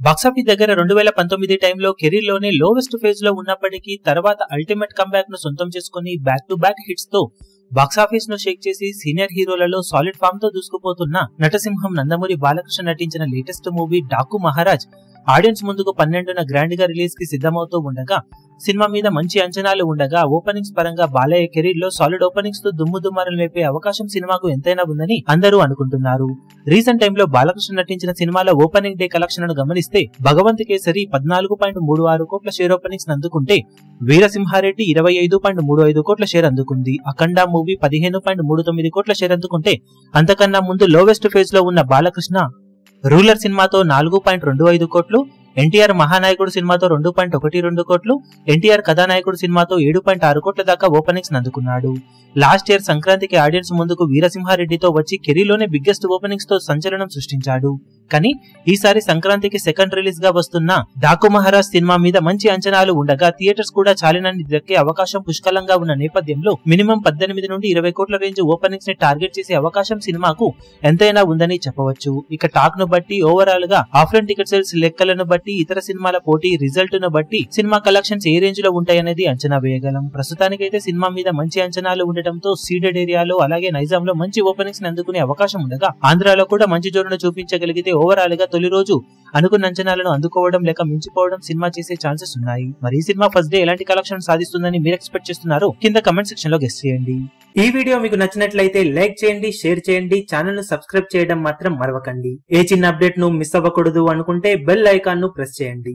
Box office దగ్గర 2019 టైంలో career లోనే లోవెస్ట్ ఫేజ్ లో ఉన్నప్పటికీ తర్వాత అల్టిమేట్ కంబ్యాక్ ను సొంతం చేసుకుని బ్యాక్ టు బ్యాక్ హిట్స్ తో బాక్సాఫీస్ ను షేక్ చేసి సీనియర్ హీరోలలో సాలిడ్ ఫామ్ తో దూసుకుపోతున్న నటసింహం నందమూరి బాలకృష్ణ నటించిన latest movie Daaku Maharaj audience ముందుకు 12న గ్రాండ్ గా రిలీజ్ కి సిద్ధమవుతూ ఉండగా సినిమా మీద మంచి అంచనాలు ఉండగా ఓపెనింగ్స్ పరంగా బాలయ్య కెరీర్ లో సాలిడ్ ఓపెనింగ్స్ తో దుమ్ముదుమారలు లేపే అవకాశం సినిమాకు ఎంతైనా ఉందని అందరూ అనుకుంటున్నారు. రీసెంట్ టైంలో బాలకృష్ణ నటించిన సినిమాల ఓపెనింగ్ డే కలెక్షన్ ను గమనిస్తే భగవంత్ కేసరి 14.36 కోట్ల షేర్ ఓపెనింగ్స్ అందుకుంటే వీరసింహారెడ్డి 25.35 కోట్ల షేర్ అందుకుంది. అఖండ మూవీ 15.39 కోట్ల షేర్ అందుకుంటే అంతకన్నా ముందు లోవెస్ట్ ఫేజ్ లో ఉన్న బాలకృష్ణ రూలర్ సినిమాతో 4.25 కోట్లు, ఎన్టీఆర్ మహానాయకుడు సినిమాతో 2.12 కోట్లు, ఎన్టీఆర్ కథానాయకుడు సినిమాతో 7.6 కోట్ల దాకా ఓపెనింగ్స్ అందుకున్నాడు. లాస్ట్ ఇయర్ సంక్రాంతికి ఆడియన్స్ ముందుకు వీరసింహారెడ్డితో వచ్చి కెరీర్లోనే బిగ్గెస్ట్ ఓపెనింగ్స్ తో సంచలనం సృష్టించాడు. కానీ ఈసారి సంక్రాంతికి సెకండ్ రిలీజ్ గా వస్తున్న డాకు మహారాజ్ సినిమా మీద మంచి అంచనాలు ఉండగా థియేటర్స్ కూడా చాలినన్ని దక్కే అవకాశం పుష్కలంగా ఉన్న నేపథ్యంలో మినిమం 18 నుండి 20 కోట్ల రేంజ్ ఓపెనింగ్స్ ని టార్గెట్ చేసే అవకాశం సినిమాకు ఎంతైనా ఉందని చెప్పవచ్చు. ఇక టాక్ ను బట్టి ఓవరాల్ గా ఆఫ్లైన్ టికెట్ సేల్స్ లెక్కలను బట్టి ఇతర సినిమాల పోటీ రిజల్ట్ ను బట్టి సినిమా కలెక్షన్స్ ఏ రేంజ్ లో ఉంటాయనేది అంచనా వేయగలం. ప్రస్తుతానికైతే సినిమా మీద మంచి అంచనాలు ఉండటంతో సీడెడ్ ఏరియాలో అలాగే నైజాంలో మంచి ఓపెనింగ్స్ ని అందుకునే అవకాశం ఉండగా ఆంధ్రాలో కూడా మంచి జోరును చూపించగలిగితే ఓవరాల్ గా తొలి రోజు అనుకున్న అంచనాలను అందుకోవడం లేక మించిపోవడం సినిమా చేసే ఛాన్సెస్ ఉన్నాయి. మరి ఈ సినిమా ఫస్ట్ డే ఎలాంటి కలెక్షన్ సాధిస్తుందని మీరు ఎక్స్పెక్ట్ చేస్తున్నారో కింద కమెంట్ సెక్షన్ లో గెస్ చేయండి. ఈ వీడియో మీకు నచ్చినట్లయితే లైక్ చేయండి, షేర్ చేయండి, ఛానల్ ను సబ్స్క్రైబ్ చేయడం మాత్రం మరవకండి. ఏ చిన్న అప్డేట్ ను మిస్ అవ్వకూడదు అనుకుంటే బెల్ ఐకాన్ ను ప్రెస్ చేయండి.